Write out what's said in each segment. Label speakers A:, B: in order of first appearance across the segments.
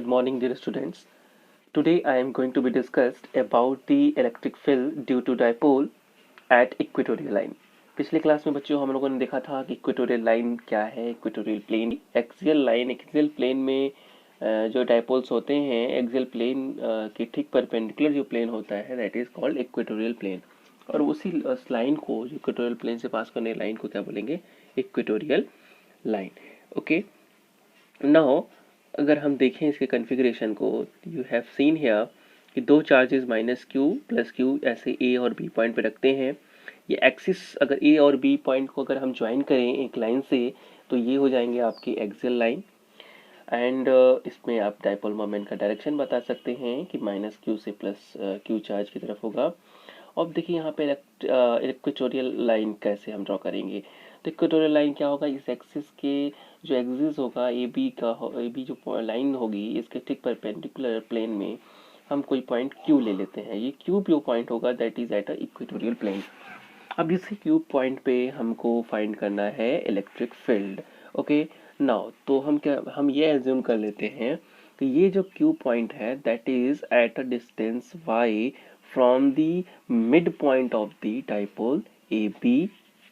A: Good morning, dear students. Today I am going to be discussed about the electric field due to dipole at equatorial line. पिछले class में बच्चों हम लोगों ने देखा था कि इक्वेटोरियल लाइन क्या है, equatorial plane, axial line, axial plane में जो डाइपोल्स होते हैं एक्सियल प्लेन के ठीक परपेंडिकुलर जो प्लेन होता है that is called equatorial plane, और उसी लाइन को जो इक्वेटोरियल प्लेन से पास करने लाइन को क्या बोलेंगे, इक्वेटोरियल लाइन. ओके, नाउ अगर हम देखें इसके कन्फिग्रेशन को, यू हैव सीन हियर कि दो charges minus Q plus Q ऐसे ए और बी पॉइंट पे रखते हैं. ये एक्सिस अगर ए और बी पॉइंट को अगर हम ज्वाइन करें एक लाइन से तो ये हो जाएंगे आपकी एक्सियल लाइन. एंड इसमें आप डाइपोल मोमेंट का डायरेक्शन बता सकते हैं कि माइनस क्यू से प्लस क्यू चार्ज की तरफ होगा. अब देखिए यहाँ पे इक्वेटोरियल लाइन कैसे हम ड्रॉ करेंगे. तो इक्वेटोरियल लाइन क्या होगा, इस एक्सिस के जो एक्सिस होगा ए बी जो लाइन होगी इसके ठीक परपेंडिकुलर प्लेन में हम कोई पॉइंट क्यू ले लेते हैं. ये क्यू जो पॉइंट होगा that is at a equatorial plane. अब इसी क्यूब पॉइंट पे हमको फाइंड करना है इलेक्ट्रिक फील्ड. ओके, नाउ तो हम ये एज्यूम कर लेते हैं कि ये जो क्यूब पॉइंट है that is at a distance y from the mid point of the dipole A B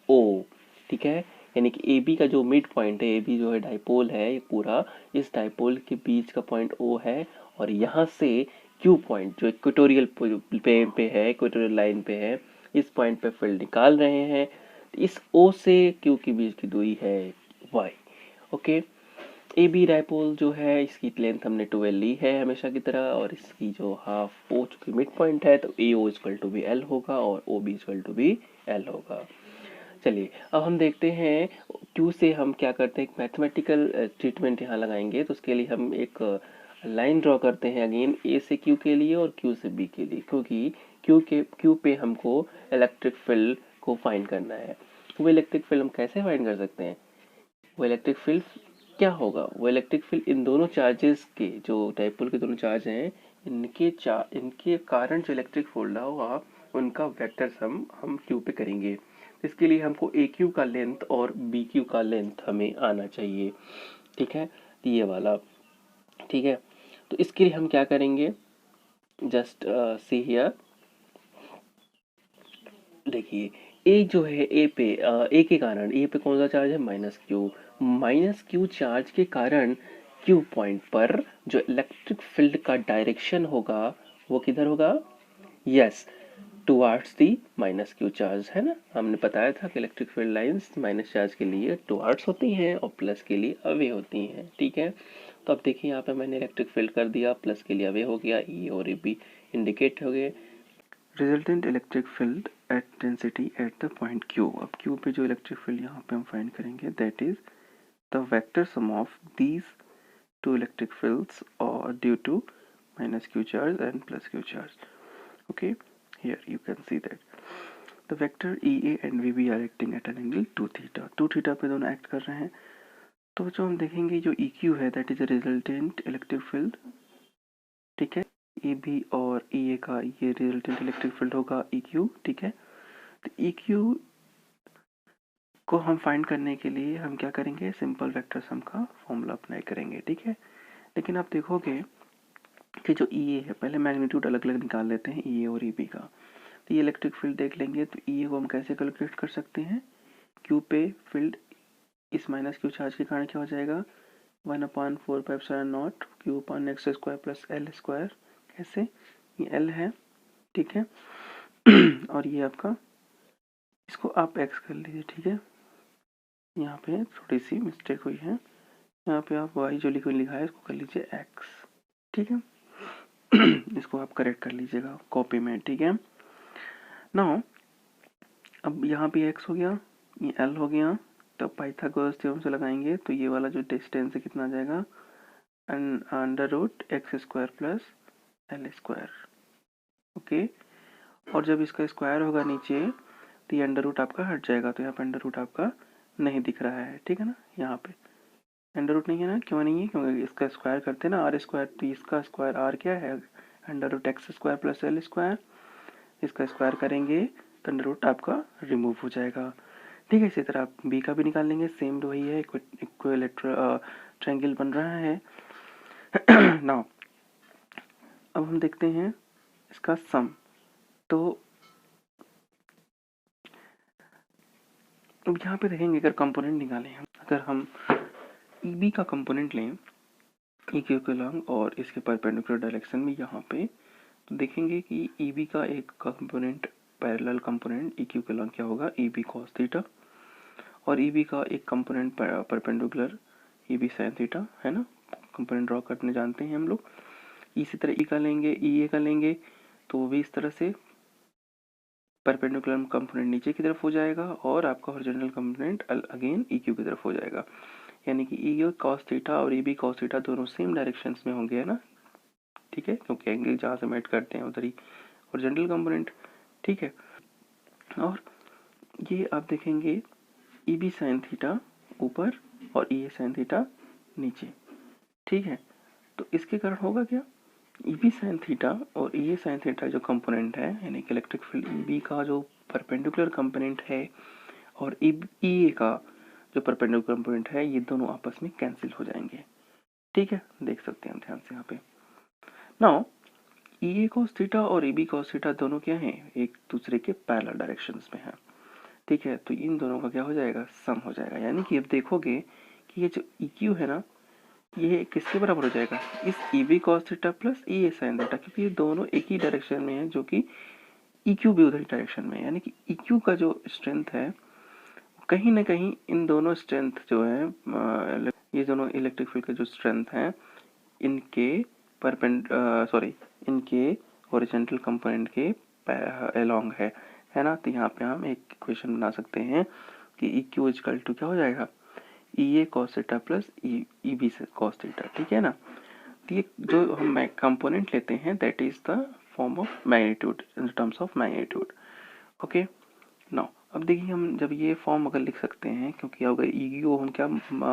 A: O. ठीक है, यानी कि ए बी का जो मिड पॉइंट है, ए बी जो है डाइपोल है ये पूरा, इस डाइपोल के बीच का पॉइंट ओ है, और यहाँ से क्यू पॉइंट जो इक्वेटोरियल पे है, इक्वेटोरियल लाइन पे है, इस पॉइंट पे फील्ड निकाल रहे हैं. इस O से Q के बीच की दूरी है y. Okay, A B dipole जो है इसकी लेंथ हमने 12 ली है हमेशा की तरह, और इसकी जो हाफ O चूँकि मिड पॉइंट है तो AO equal to be L होगा और OB equal to be L होगा. चलिए अब हम देखते हैं Q से हम क्या करते हैं, एक मैथमेटिकल ट्रीटमेंट यहाँ लगाएंगे. तो उसके लिए हम एक लाइन ड्रॉ करते हैं अगेन A से Q के लिए और Q से B के लिए, क्योंकि Q पे हमको इलेक्ट्रिक फील्ड को फाइंड करना है. वो इलेक्ट्रिक फील्ड हम कैसे फाइंड कर सकते हैं, वो इलेक्ट्रिक फील्ड क्या होगा, वो इलेक्ट्रिक फील्ड इन दोनों चार्जेस के, जो डाइपोल के दोनों चार्ज हैं, इनके कारण जो इलेक्ट्रिक फील्ड होगा उनका वेक्टर सम हम Q पे करेंगे. इसके लिए हमको ए क्यू का लेंथ और बी क्यू का लेंथ हमें आना चाहिए. ठीक है, तो ये वाला. ठीक है, तो इसके लिए हम क्या करेंगे, जस्ट सी हियर. देखिए ए जो है ए पे ए के कारण, ए पे कौन सा चार्ज है, माइनस क्यू चार्ज के कारण क्यू पॉइंट पर जो इलेक्ट्रिक फील्ड का डायरेक्शन होगा वो किधर होगा, यस, टुवार्ड्स दी माइनस क्यू चार्ज, है ना. हमने बताया था कि electric field lines minus charge के लिए टुवार्ड्स होती हैं और प्लस के लिए अवे होती हैं. ठीक है, तो अब देखिए यहाँ पे मैंने इलेक्ट्रिक फील्ड कर दिया, प्लस के लिए अवे हो गया, ई और ए बी इंडिकेट हो गए. Resultant electric field at density at the point Q. अब क्यू पे जो इलेक्ट्रिक फील्ड यहाँ पे हम फाइंड करेंगे that is the vector sum of these two electric fields और due to minus q charge and plus q charge. Okay, here you can see that the vector EA and VB are acting at an angle 2 theta. 2 theta पे दोनों act कर रहे हैं. तो जो हम देखेंगे जो EQ है that is a resultant electric field. ठीक है, AB और EA का ये रिजल्टेंट इलेक्ट्रिक फील्ड होगा EQ. ठीक है, तो EQ को हम फाइंड करने के लिए हम क्या करेंगे, सिंपल वेक्टर सम का फॉर्मूला अप्लाई करेंगे. ठीक है, लेकिन आप देखोगे कि जो EA है, पहले मैग्नीट्यूड अलग अलग निकाल लेते हैं EA और EB का. तो ये इलेक्ट्रिक फील्ड देख लेंगे, तो EA को हम कैसे कैलकुलेट कर सकते हैं, Q पे फील्ड इस माइनस क्यू चार्ज के कारण क्या हो जाएगा, 1/4πε0 Q/x² प्लस L². कैसे, ये L है. ठीक है, और ये आपका, इसको आप x कर लीजिए. ठीक है, यहाँ पे थोड़ी सी मिस्टेक हुई है, यहाँ पे आप y जो लिखा है इसको कर लीजिए x. ठीक है, इसको आप करेक्ट कर लीजिएगा कॉपी में. ठीक है, नाउ अब यहाँ पे x हो गया, ये l हो गया, तो पाइथागोरस थ्योरम से लगाएंगे तो ये वाला जो डिस्टेंस है कितना आ जाएगा, √x² प्लस L². ओके, और जब इसका स्क्वायर होगा नीचे तो ये अंडर रूट आपका हट जाएगा, तो यहाँ पे अंडर रूट आपका नहीं दिख रहा है. ठीक है ना, यहाँ पे अंडर रूट नहीं है ना, क्यों नहीं है, क्योंकि इसका स्क्वायर करते हैं ना r², तो इसका स्क्वायर r क्या है, √x² प्लस L². इसका स्क्वायर करेंगे तो अंडर रूट आपका रिमूव हो जाएगा. ठीक है, इसी तरह आप बी का भी निकाल लेंगे, सेम वही है, इक्विलेटरल ट्रायंगल बन रहा है. नाउ अब हम देखते हैं इसका सम। तो अब यहाँ पे देखेंगे अगर कंपोनेंट निकालें हम, अगर हम EB का कंपोनेंट लें EQ के लॉन्ग और इसके परपेंडिकुलर डायरेक्शन में यहाँ पे, तो देखेंगे कि EB का एक कंपोनेंट पैरेलल कंपोनेंट EQ के लॉन्ग क्या होगा, EB cos थीटा, और EB का एक component perpendicular EB sin theta, है ना। कंपोनेंट ड्रॉ करने जानते हैं हम लोग। इसी तरह E का लेंगे, EA का लेंगे, तो वो भी इस तरह से परपेंडिकुलर कंपोनेंट नीचे की तरफ हो जाएगा और आपका हॉरिजॉन्टल कंपोनेंट अगेन EQ की तरफ हो जाएगा। यानी कि EA cos थीटा और EB cos थीटा दोनों सेम डायरेक्शंस में होंगे, है ना। ठीक है, क्योंकि एंगल जहाँ से मेट करते हैं उधर ही हॉरिजॉन्टल कंपोनेंट। ठीक है, और ये आप देखेंगे EB sin थीटा ऊपर और EA sin थीटा नीचे। ठीक है, तो इसके कारण होगा क्या, EB sin थीटा और EA sin थीटा जो कंपोनेंट है, यानी कि इलेक्ट्रिक फील्ड EB का जो परपेंडिकुलर कंपोनेंट है और EA का जो परपेंडिकुलर कंपोनेंट है, ये दोनों आपस में कैंसिल हो जाएंगे। ठीक है, देख सकते हैं हम ध्यान से यहाँ पे। नाउ EA cos थीटा और EB cos थीटा दोनों क्या हैं, एक दूसरे के पैरेलल डायरेक्शंस में हैं। ठीक है, तो इन दोनों का क्या हो जाएगा, सम हो जाएगा। यानी कि अब देखोगे कि ये जो EQ है ना, ये किसके बराबर हो जाएगा, इस EB cos theta plus EA sin theta, क्योंकि ये दोनों एक ही डायरेक्शन में है, जो कि EQ भी उधर ही डायरेक्शन में है। यानी कि EQ का जो स्ट्रेंथ है, कहीं ना कहीं इन दोनों स्ट्रेंथ जो है, ये दोनों इलेक्ट्रिक फील्ड का जो स्ट्रेंथ है, इनके इनके हॉरिजॉन्टल कंपोनेंट के अलोंग है ना। तो यहाँ पे हम एक इक्वेशन बना सकते हैं कि EQ इक्वल टू क्या हो जाएगा, EA cos theta plus EB cos theta. ठीक है ना। तो ये जो हम कंपोनेंट लेते हैं that is the form of magnitude in terms of magnitude. Okay, now अब देखिए हम जब ये फॉर्म अगर लिख सकते हैं, क्योंकि अगर EQ हम क्या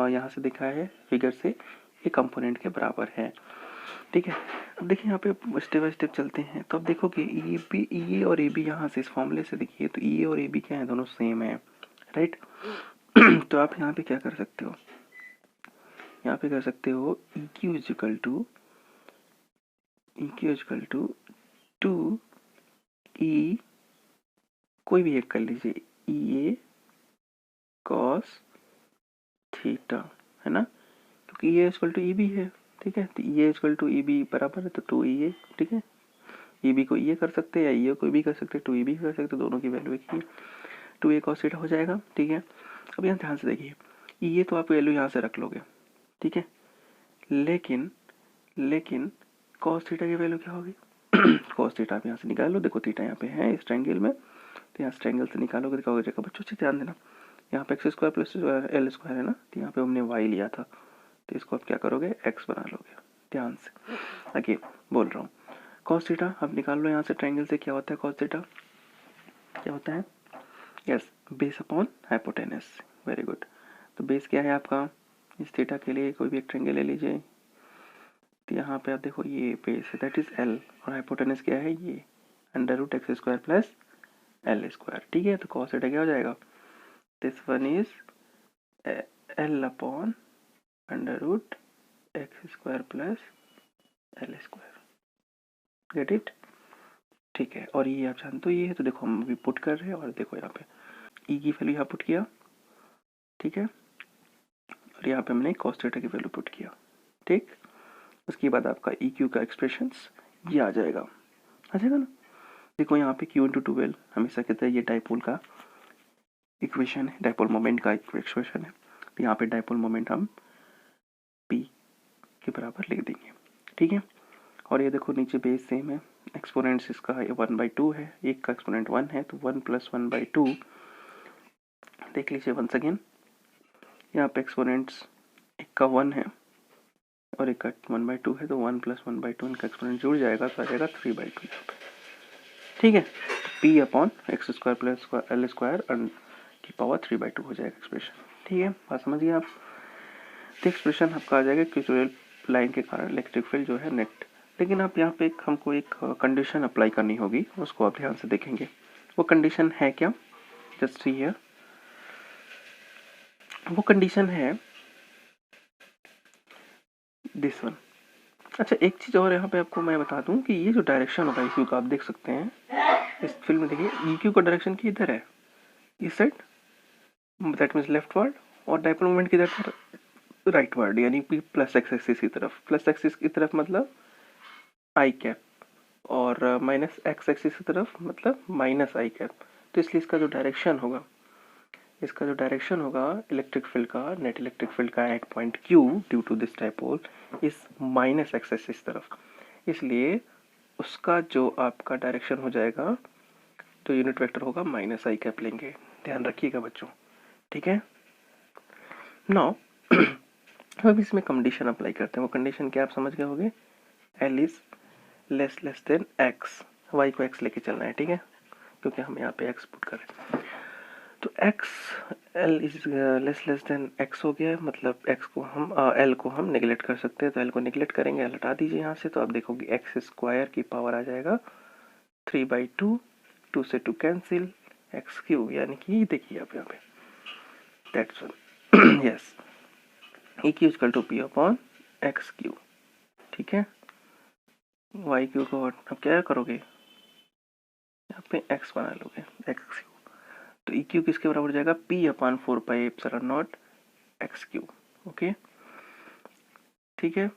A: यहाँ से दिखा है फिगर से, ये कंपोनेंट के बराबर है। ठीक है, अब देखिए यहाँ पे स्टेप बाय स्टेप चलते हैं। तो अब देखोगे EA और AB यहाँ से इस फॉर्मूले से देखिए, तो EA और AB क्या है, दोनों सेम है, राइट। तो आप यहाँ पे क्या कर सकते हो, यहाँ पे कर सकते हो EQ इजिकल टू 2E, कोई भी एक कर लीजिए, EA cos थीटा, है ना, क्योंकि EA इक्वल टू EB है। ठीक है, तो EA इक्वल टू EB बराबर है तो 2EA। ठीक है, EB को EA कर सकते हैं या EA को EB कर सकते हैं, 2EB कर सकते हैं, दोनों की वैल्यू एक ही है, 2A cos थीटा हो जाएगा। ठीक है, अब यहाँ ध्यान से देखिए, EA तो आप वैल्यू यहाँ से रख लोगे, ठीक है, लेकिन cos थीटा की वैल्यू क्या होगी, cos थीटा आप यहाँ से निकाल लो। देखो थीटा यहाँ पे है इस ट्रायंगल में, तो यहाँ ट्रायंगल से निकालोगे तो क्या हो जाएगा, बच्चों से ध्यान देना, यहाँ पे x square plus L square है ना, तो यहाँ पे हमने वाई लिया था, तो इसको आप क्या करोगे, एक्स बना लोगे। ध्यान से आगे बोल रहा हूँ, cos थीटा आप निकाल लो यहाँ से ट्रायंगल से, क्या होता है cos थीटा, क्या होता है, yes, base upon hypotenuse. Very good, तो बेस क्या है आपका, इस थीटा के लिए कोई भी एक ट्रायंगल ले लीजिए, तो यहाँ पे आप देखो ये बेस है दैट इज एल, और हाइपोटेनस क्या है, ये under root x square plus L square. ठीक है, तो cos थीटा क्या हो जाएगा, this one is L upon under root x square plus L square. Get it. ठीक है, और ये आप जानते हो ये है, तो देखो हम अभी पुट कर रहे हैं, और देखो यहाँ पे ई की वैल्यू यहाँ पुट किया, ठीक है, और यहाँ पे हमने cos थीटा की वैल्यू पुट किया। ठीक, उसके बाद आपका EQ का एक्सप्रेशंस ये आ जाएगा ना। देखो यहाँ पे Q इंटू 12 हमेशा कहते हैं ये डाइपोल का इक्वेशन है, डाइपोल मोमेंट का एक्सप्रेशन है, तो यहाँ पे डाइपोल मोमेंट हम P के बराबर लिख देंगे। ठीक है, और ये देखो नीचे बेस सेम है, एक्सपोनेंट्स इसका 1/2 है, एक का एक्सपोनेंट 1 है, तो 1 + 1/2 देख लीजिए वंस अगेन, यहाँ पे एक्सपोनेंट्स एक का 1 है और एक का 1/2 है, तो 1 + 1/2 इनका एक्सपोनेंट जुड़ जाएगा, तो आ जाएगा 3/2 यहाँ पे। ठीक है, P upon x square plus L square की पावर 3/2 हो जाएगा एक्सप्रेशन। ठीक है, बात समझिए आप, तो एक्सप्रेशन आपका आ जाएगा इक्वेटोरियल लाइन के कारण इलेक्ट्रिक फील्ड जो है नेट। लेकिन आप यहाँ पे हमको एक कंडीशन अप्लाई करनी होगी, उसको आप ध्यान से देखेंगे, वो कंडीशन है क्या, जस्ट सी हियर, वो कंडीशन है दिस वन, अच्छा, एक चीज़ और यहाँ पे आपको मैं बता दूँ कि ये जो डायरेक्शन होगा EQ का, आप देख सकते हैं इस फिल्म में, देखिए EQ का डायरेक्शन किधर है, इस side, that means left word, और डाइपोल मोमेंट किधर था, राइट वर्ड, यानी कि प्लस एक्स एक्सिस की तरफ। प्लस एक्सिस की तरफ मतलब आई कैप, और माइनस एक्स एक्सिस की तरफ मतलब माइनस आई कैप। तो इसलिए इसका जो डायरेक्शन होगा, इलेक्ट्रिक फील्ड का, नेट इलेक्ट्रिक फील्ड का at point Q due to this dipole इस माइनस एक्स एक्सिस तरफ, इसलिए उसका जो आपका डायरेक्शन हो जाएगा, जो यूनिट वेक्टर होगा, माइनस आई कैप लेंगे। ध्यान रखिएगा बच्चों, ठीक है। नाउ अब इसमें कंडीशन अप्लाई करते हैं। वो कंडीशन क्या आप समझ गए होंगे, L is less than x, Y को एक्स लेके चलना है, ठीक है, क्योंकि हम यहाँ पे एक्स पुट कर रहे हैं। तो x, L is less than x हो गया, मतलब एक्स को हम एल को हम नेगलेक्ट कर सकते हैं, तो एल को नेगलेक्ट करेंगे, एल हटा दीजिए यहाँ से, तो आप देखोगे एक्स स्क्वायर की पावर आ जाएगा 3/2, 2 से 2 कैंसिल, एक्स क्यूब, यानी कि देखिए आप यहाँ पे, that's one, yes, E Q equal to P upon x Q, ठीक है। वाई क्यू को अब क्या करोगे, यहाँ पे एक्स बना लोगे, एक्स क्यू, तो ई क्यू किसके बराबर हो जाएगा, P upon 4πε0 x cube, okay, ठीक है।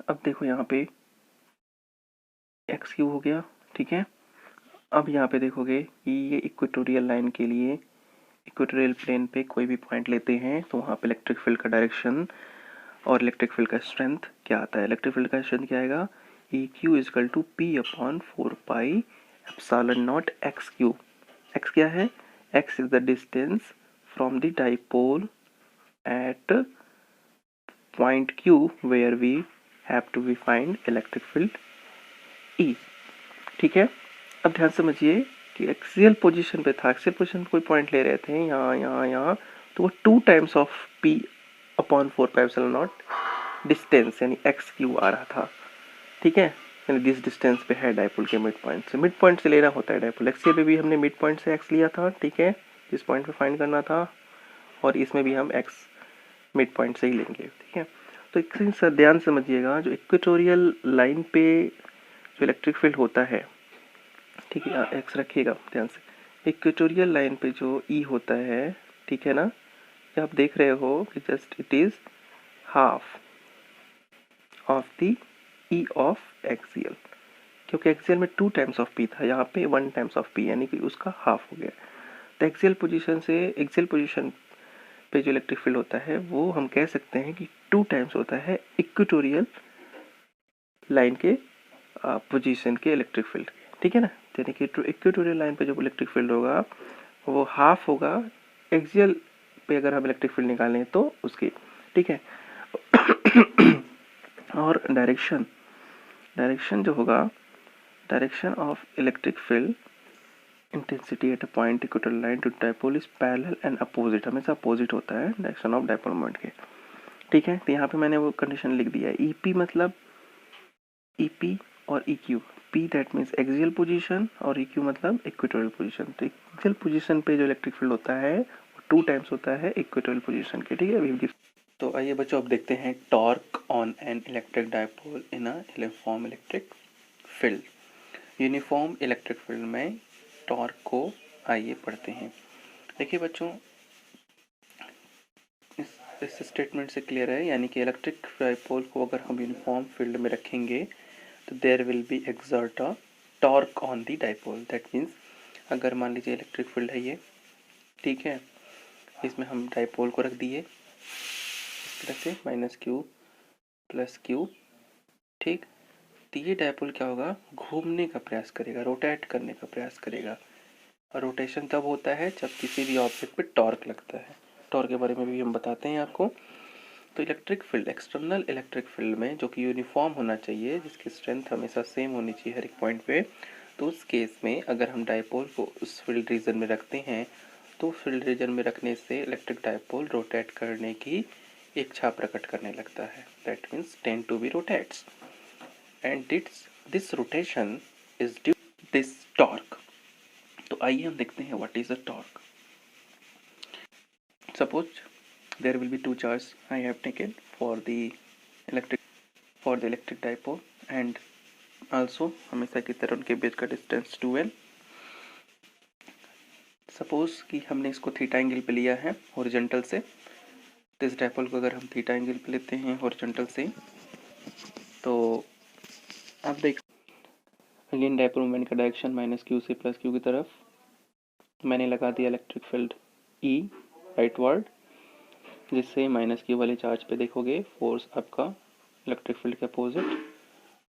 A: अब देखो यहाँ पे एक्स क्यू हो गया, ठीक है। अब यहाँ पे देखोगे कि ये इक्वेटोरियल लाइन के लिए, इक्वेटोरियल प्लेन पे कोई भी पॉइंट लेते हैं तो वहाँ पे इलेक्ट्रिक फील्ड का डायरेक्शन और इलेक्ट्रिक फील्ड का स्ट्रेंथ क्या आता है। इलेक्ट्रिक फील्ड का स्ट्रेंथ क्या आएगा, E Q equal to P upon 4πε0 x cube. X क्या है, x is the distance from the dipole at point Q where we have to be find electric field E, ठीक है। अब ध्यान समझिए कि एक्सियल पोजीशन पे था, एक्सियल पोजीशन पे कोई पॉइंट ले रहे थे यहाँ यहाँ यहाँ, तो वो 2 times of P upon 4πε0 distance यानी एक्स क्यू आ रहा था, ठीक है। यानी दिस डिस्टेंस पे है डाइपोल के मिड पॉइंट से, मिड पॉइंट से लेना होता है डाइपोल। एक्सियल पे भी हमने मिड पॉइंट से एक्स लिया था, ठीक है, इस पॉइंट पे फाइंड करना था, और इसमें भी हम एक्स मिड पॉइंट से ही लेंगे, ठीक है। तो एक चीज ध्यान समझिएगा, जो इक्वेटोरियल लाइन पे जो इलेक्ट्रिक फील्ड होता है, ठीक है, एक्स रखिएगा ध्यान से, इक्वेटोरियल लाइन पे जो ई होता है, ठीक है ना, ये आप देख रहे हो कि just it is half of the E of axial, क्योंकि एक्सियल में 2 टाइम्स ऑफ पी था, यहाँ पे 1 टाइम्स ऑफ पी, यानी कि उसका हाफ हो गया। तो एक्सियल पोजीशन पे जो इलेक्ट्रिक फील्ड होता है वो हम कह सकते हैं कि 2 टाइम्स होता है इक्वेटोरियल लाइन के पोजीशन के इलेक्ट्रिक फील्ड, ठीक है ना। यानी कि इक्वेटोरियल लाइन पे जो इलेक्ट्रिक फील्ड होगा वो हाफ होगा एक्सियल पे, अगर हम इलेक्ट्रिक फील्ड निकालें तो उसकी, ठीक है। और डायरेक्शन जो होगा, direction of electric field intensity at a point equatorial line to dipole is parallel and opposite, हमेशा अपोजिट होता है डायरेक्शन ऑफ डाइपोल मोमेंट के, ठीक है। तो यहाँ पे मैंने वो कंडीशन लिख दिया है, ईपी मतलब ईपी और EQ, P that means axial position और EQ मतलब इक्वेटोरियल पोजीशन। तो एक्सियल पोजीशन पे जो इलेक्ट्रिक फील्ड होता है वो 2 टाइम्स होता है इक्वेटोरियल पोजीशन के, ठीक है। अभी तो आइए बच्चों, अब देखते हैं torque on an electric dipole in a uniform electric field. Uniform electric field में टॉर्क को आइए पढ़ते हैं। देखिए बच्चों, इस स्टेटमेंट से क्लियर है, यानी कि इलेक्ट्रिक डाइपोल को अगर हम यूनिफॉर्म फील्ड में रखेंगे तो there will be exert a torque on the dipole. That means अगर मान लीजिए इलेक्ट्रिक फील्ड है ये, ठीक है, इसमें हम डाइपोल को रख दिए इस तरह से -q + q, ठीक। तो ये डाइपोल क्या होगा, घूमने का प्रयास करेगा, रोटेट करने का प्रयास करेगा। और रोटेशन तब होता है जब किसी भी ऑब्जेक्ट पे टॉर्क लगता है। टॉर्क के बारे में भी हम बताते हैं आपको। तो electric field, external electric field में जो कि यूनिफॉर्म होना चाहिए, जिसकी स्ट्रेंथ हमेशा सेम होनी चाहिए हर एक पॉइंट पे, तो उस केस में अगर हम डाइपोल को उस फील्ड रीजन में रखते हैं तो फील्ड रीजन में रखने से इलेक्ट्रिक डाइपोल रोटेट करने की इच्छा प्रकट करने लगता है। That means tend to be rotates and this rotation is due this torque. तो आइए हम देखते हैं what is a torque. Suppose there will be 2 charges I have taken for the electric for the electric dipole and also हमेशा की तरह उनके बीच का डिस्टेंस 2l। सपोज कि हमने इसको थीटा एंगल पे लिया है हॉरिजॉन्टल से, तो इस डाइपोल को अगर हम थीटा एंगल पे लेते हैं हॉरिजॉन्टल से, तो आप देख अगेन डाइपोल मूवमेंट का डायरेक्शन -q से +q की तरफ। मैंने लगा दिया इलेक्ट्रिक फील्ड E राइटवर्ड, जिससे -q वाले चार्ज पे देखोगे फोर्स आपका इलेक्ट्रिक फील्ड के अपोजिट,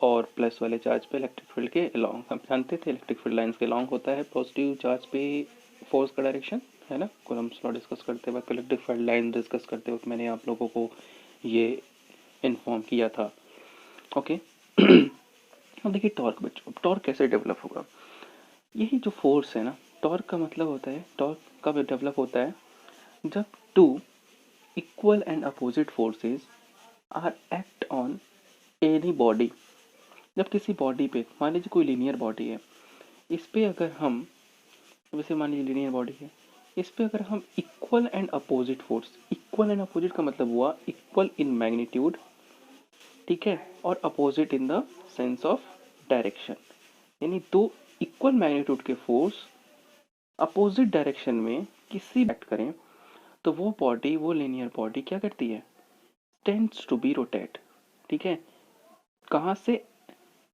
A: और प्लस वाले चार्ज पे इलेक्ट्रिक फील्ड के अलॉन्ग। हम जानते थे इलेक्ट्रिक फील्ड लाइंस के अलॉन्ग होता है पॉजिटिव चार्ज पे फोर्स का डायरेक्शन, है ना। कूलम्ब्स लॉ डिस्कस करते वक्त, इलेक्ट्रिक फील्ड लाइन डिस्कस करते वक्त मैंने आप लोगों को ये इन्फॉर्म किया था। ओके अब देखिए टॉर्क बच्चों, टॉर्क कैसे डेवलप होगा। यही जो फोर्स है ना, टॉर्क का मतलब होता है, टॉर्क कब डेवलप होता है, जब two equal and opposite forces are act on any body. जब किसी बॉडी पे, मान लीजिए कोई लीनियर बॉडी है, इस पे अगर हम, वैसे मान लीजिए लीनियर बॉडी है, इस पे अगर हम equal and opposite force, equal and opposite का मतलब हुआ इक्वल इन मैग्नीट्यूड, ठीक है, और opposite in the sense of direction, यानी दो इक्वल मैग्नीट्यूड के फोर्स अपोजिट डायरेक्शन में किसी एक्ट करें, तो वो बॉडी, वो लीनियर बॉडी क्या करती है, टेंड्स टू बी रोटेट, ठीक है। कहाँ से,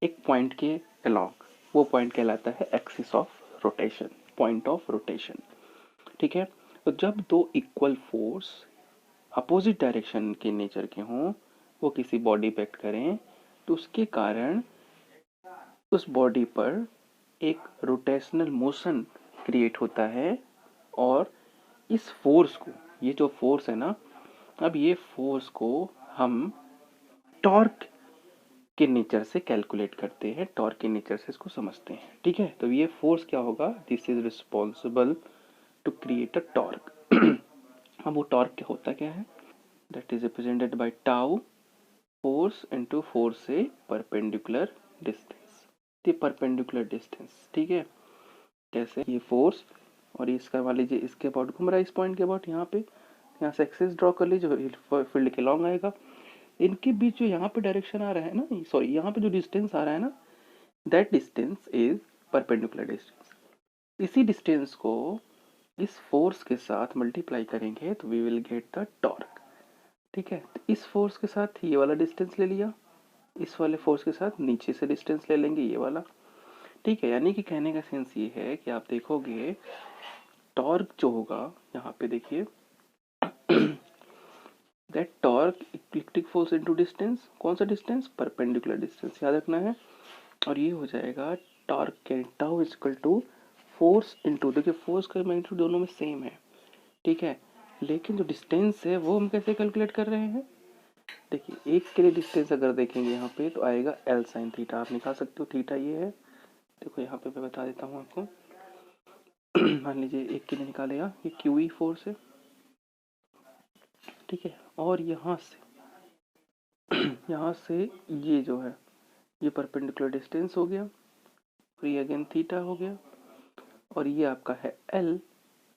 A: एक पॉइंट के अलॉन्ग, वो पॉइंट कहलाता है axis of rotation, point of rotation, ठीक है। तो जब दो इक्वल फोर्स अपोजिट डायरेक्शन के नेचर के हों, वो किसी बॉडी पे एक्ट करें, तो उसके कारण उस बॉडी पर एक रोटेशनल मोशन क्रिएट होता है, और इस फोर्स को, ये जो फोर्स है ना, अब ये फोर्स को हम टॉर्क के नेचर से कैलकुलेट करते हैं, टॉर्क के नेचर से इसको समझते हैं, ठीक है। तो ये फोर्स क्या होगा, this is responsible to create a torque. अब वो टॉर्क क्या होता क्या है, that is represented by tau force into force से परपेंडिकुलर डिस्टेंस, ये परपेंडिकुलर डिस्टेंस, ठीक है। कैसे, ये फोर्स और इसका मान लीजिए इसके अबाउट घूम रहा है, इस पॉइंट के अबाउट, यहाँ पे, यहाँ से एक्सिस ड्रॉ कर लीजिए, फील्ड के लॉन्ग आएगा, इनके बीच जो यहाँ पे डायरेक्शन आ रहा है ना, सॉरी यहाँ पे जो डिस्टेंस आ रहा है ना, that distance is perpendicular distance. इसी डिस्टेंस को इस फोर्स के साथ मल्टीप्लाई करेंगे तो we will get the torque, ठीक है। तो इस फोर्स के साथ ये वाला डिस्टेंस ले लिया, इस वाले फोर्स के साथ नीचे से डिस्टेंस ले लेंगे, ये वाला, ठीक है। यानी कि कहने का सेंस ये है कि आप देखोगे टॉर्क जो होगा, यहाँ पे देखिए that torque electric force into distance, कौन सा डिस्टेंस, परपेंडिकुलर डिस्टेंस, याद रखना है। और ये हो जाएगा टॉर्क के tau equal to force into, देखिए फोर्स का मैग्नीट्यूड दोनों में सेम है, ठीक है, लेकिन जो डिस्टेंस है वो हम कैसे कैलकुलेट कर रहे हैं, देखिए एक के लिए डिस्टेंस अगर देखेंगे यहाँ पे तो आएगा L sin थीटा, आप निकाल सकते हो, थीटा ये है, देखो यहाँ पे मैं बता देता हूँ आपको। मान लीजिए एक के लिए निकालेगा, ये QE फोर्स है, ठीक है, और यहाँ से ये जो है, ये परपेंडिकुलर डिस्टेंस हो गया, और ये अगेन थीटा हो गया, और ये आपका है L,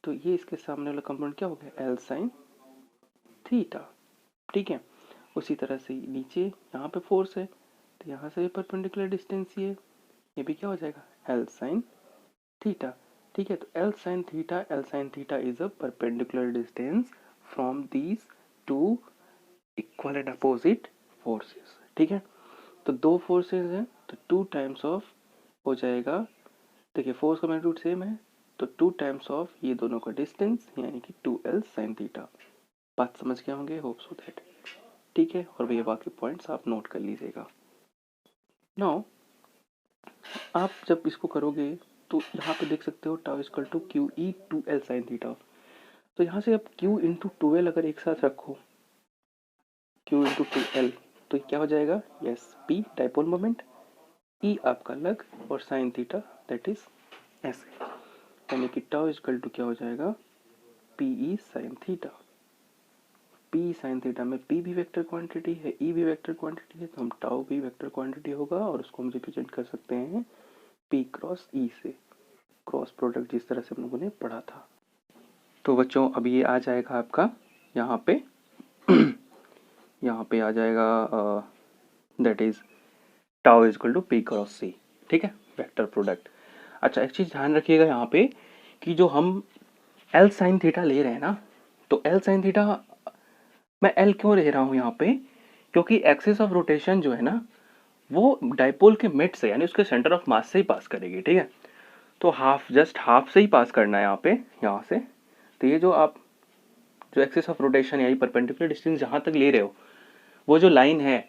A: तो ये इसके सामने वाला कंपोनेंट क्या हो गया, L sin थीटा, ठीक है। उसी तरह से नीचे यहाँ पे फोर्स है, तो यहाँ से परपेंडिकुलर डिस्टेंस ये भी क्या हो जाएगा, L sin थीटा, ठीक है। तो L sin theta is a perpendicular distance from these two equal and opposite forces, ठीक है। तो दो फोर्सेस हैं, तो 2 टाइम्स ऑफ हो जाएगा, देखिए फोर्स का मैग्नीट्यूड सेम है, तो 2 टाइम्स ऑफ ये दोनों का डिस्टेंस, यानी कि 2L sin थीटा। बात समझ गए होंगे, होप सो दैट, ठीक है। और भैया बाकी पॉइंट्स आप नोट कर लीजिएगा। नाउ आप जब इसको करोगे तो यहाँ पे देख सकते हो tau equal to QE 2L sin theta, तो यहाँ से आप Q इंटू 2L अगर एक साथ रखो, Q इंटू 2L, तो क्या हो जाएगा, yes, P dipole moment, E आपका अलग, और साइन थीटा दैट इज ऐसे, यानी कि टाउ इक्वल टू क्या हो जाएगा, PE sin theta. P sin theta में P भी वेक्टर क्वांटिटी है, E भी वेक्टर क्वांटिटी है, तो हम टाउ भी वेक्टर क्वांटिटी होगा, और उसको हम रिप्रेजेंट कर सकते हैं P क्रॉस E से, क्रॉस प्रोडक्ट जिस तरह से हम लोगों ने पढ़ा था। तो बच्चों अब ये आ जाएगा आपका यहाँ पे यहाँ पे आ जाएगा that is tau is equal to P cross C, ठीक है, वेक्टर प्रोडक्ट। अच्छा, एक चीज़ ध्यान रखिएगा यहाँ पे कि जो हम एल साइन थीटा ले रहे हैं ना, तो एल साइन थीटा मैं एल क्यों ले रहा हूँ यहाँ पे, क्योंकि एक्सिस ऑफ रोटेशन जो है ना वो डाइपोल के मिड से यानी उसके सेंटर ऑफ मास से ही पास करेगी, ठीक है। तो जस्ट हाफ से ही पास करना है यहाँ पे, यहाँ से। तो ये जो आप जो एक्सिस ऑफ रोटेशन यानी परपेंडिकुलर डिस्टेंस जहाँ तक ले रहे हो, वो जो लाइन है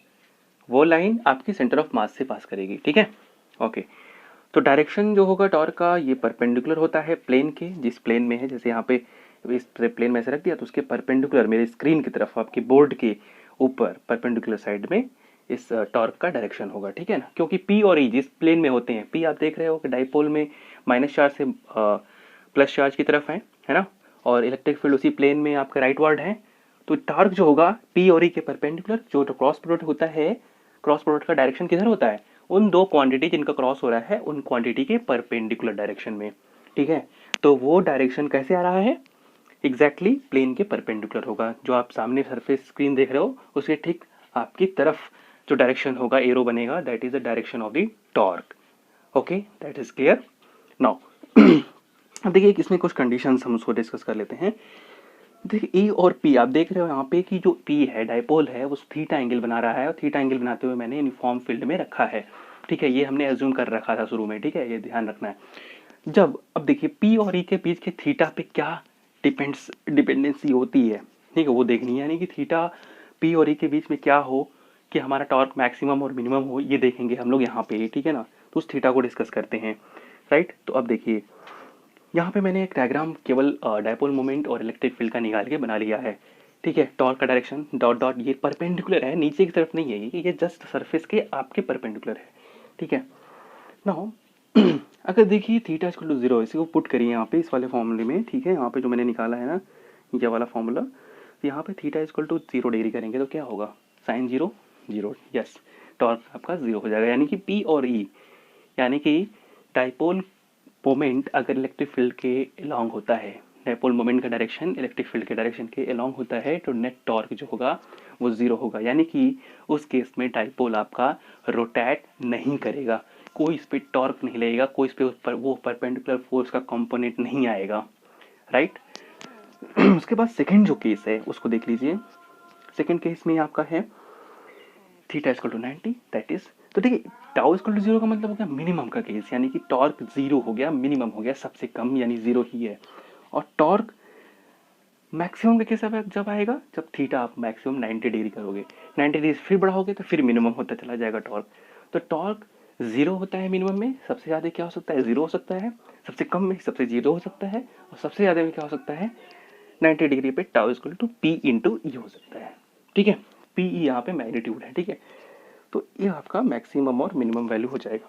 A: वो लाइन आपकी सेंटर ऑफ मास से पास करेगी, ठीक है। ओके, तो डायरेक्शन जो होगा टॉर्क का ये परपेंडिकुलर होता है प्लेन के, जिस प्लेन में है, जैसे यहाँ पे इस प्लेन में ऐसे रख दिया तो उसके परपेंडिकुलर मेरे स्क्रीन की तरफ आपके बोर्ड के ऊपर परपेंडिकुलर साइड में इस टॉर्क का डायरेक्शन होगा, ठीक है ना। क्योंकि पी और ई जिस प्लेन में होते हैं, पी आप देख रहे हो कि डाइपोल में माइनस चार्ज से प्लस चार्ज की तरफ है ना, और इलेक्ट्रिक फील्ड उसी प्लेन में आपका राइट वर्ड है। तो टॉर्क जो होगा पी और ई के परपेंडिकुलर, जो क्रॉस प्रोडक्ट होता है, क्रॉस प्रोडक्ट का डायरेक्शन किधर होता है, उन दो क्वांटिटी जिनका क्रॉस हो रहा है उन क्वांटिटी के परपेंडिकुलर डायरेक्शन में, ठीक है। तो वो डायरेक्शन कैसे आ रहा है, एग्जैक्टली प्लेन के परपेंडिकुलर होगा। जो आप सामने सरफेस स्क्रीन देख रहे हो उसके ठीक आपकी तरफ जो डायरेक्शन होगा, एरो बनेगा, that is the direction of the torque. Okay, that is clear now. अब देखिए इसमें कुछ कंडीशंस हम उसको डिस्कस कर लेते हैं। देखिए ई और पी आप देख रहे हो यहाँ पे कि जो पी है डाइपोल है वो थीटा एंगल बना रहा है, और थीटा एंगल बनाते हुए मैंने यूनिफॉर्म फील्ड में रखा है, ठीक है। ये हमने एज्यूम कर रखा था शुरू में, ठीक है, ये ध्यान रखना है। जब अब देखिए पी और ई के बीच के थीटा पे क्या डिपेंडेंसी होती है, ठीक है, वो देखनी है। यानी कि थीटा पी और ई के बीच में क्या हो कि हमारा टॉर्क मैक्सिमम और मिनिमम हो, ये देखेंगे हम लोग यहाँ पे, ठीक है ना। तो उस थीटा को डिस्कस करते हैं, राइट। तो अब देखिए यहाँ पे मैंने एक डायग्राम केवल डायपोल मोमेंट और इलेक्ट्रिक फील्ड का निकाल के बना लिया है, ठीक है। टॉर्क का डायरेक्शन डॉट डॉट ये परपेंडिकुलर है, नीचे की तरफ नहीं है, ये जस्ट सरफेस के आपके परपेंडिकुलर है, ठीक है ना। अगर देखिए थीटा इक्वल टू 0, इसी को पुट करिए यहाँ पे इस वाले फॉर्मूले में, ठीक है। यहाँ पे जो मैंने निकाला है ना ये वाला फॉर्मूला, तो यहाँ पे थीटा इक्वल टू 0 डिग्री करेंगे तो क्या होगा, साइन 0 0, यस, टॉर्क आपका 0 हो जाएगा। यानी कि पी और ई यानी कि डाइपोल मोमेंट अगर इलेक्ट्रिक फील्ड के अलोंग होता है, डाइपोल मोमेंट का डायरेक्शन इलेक्ट्रिक फील्ड के डायरेक्शन के अलोंग होता है, तो नेट टॉर्क जो होगा वो 0 होगा। यानी कि उस केस में डाइपोल आपका रोटेट नहीं करेगा, कोई इस पर टॉर्क नहीं लगेगा, कोई इस पर वो परपेंडिकुलर फोर्स का कंपोनेंट नहीं आएगा, राइट। उसके बाद सेकंड जो केस है उसको देख लीजिए। सेकंड केस में आपका है theta equal to 90, that is, तो देखिए टाउ इक्वल टू 0 का मतलब हो गया मिनिमम का केस, यानी कि टॉर्क 0 हो गया, मिनिमम हो गया, सबसे कम यानी 0 ही है। और टॉर्क मैक्सिमम का केस जब आएगा जब थीटा आप मैक्सिमम 90 डिग्री करोगे, 90 डिग्री फिर बढ़ाओगे तो फिर मिनिमम होता चला जाएगा टॉर्क। तो टॉर्क 0 होता है मिनिमम में, सबसे ज़्यादा क्या हो सकता है, 0 हो सकता है, सबसे कम में सबसे 0 हो सकता है, और सबसे ज़्यादा में क्या हो सकता है, 90 डिग्री पे tau equal to P into E हो सकता है, ठीक है। पी ई यहाँ पे मैग्नीट्यूड है, ठीक है। तो ये आपका मैक्सिमम और मिनिमम वैल्यू हो जाएगा।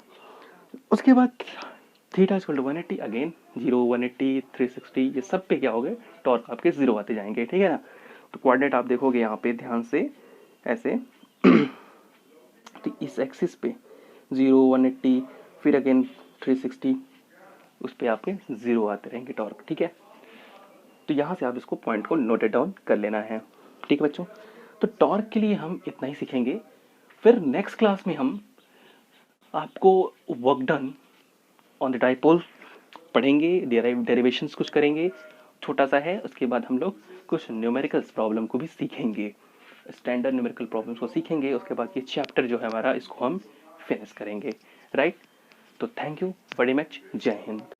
A: उसके बाद थीटा इक्वल टू 180, अगेन 0 180 360 ये सब पे क्या हो गए, टॉर्क आपके 0 आते जाएंगे, ठीक है ना। तो कोऑर्डिनेट आप देखोगे यहाँ पे ध्यान से ऐसे तो इस एक्सिस पे 0 180 फिर अगेन 360, उस पे आपके 0 आते रहेंगे टॉर्क, ठीक है। तो यहाँ से आप इसको पॉइंट को नोटेड डाउन कर लेना है, ठीक है बच्चों। तो टॉर्क के लिए हम इतना ही सीखेंगे, फिर नेक्स्ट क्लास में हम आपको work done on the dipole पढ़ेंगे, डेरिवेशंस कुछ करेंगे, छोटा सा है। उसके बाद हम लोग कुछ न्यूमेरिकल्स प्रॉब्लम को भी सीखेंगे, स्टैंडर्ड न्यूमेरिकल प्रॉब्लम्स को सीखेंगे। उसके बाद ये चैप्टर जो है हमारा इसको हम फिनिश करेंगे, राइट। तो थैंक यू वेरी मच, जय हिंद।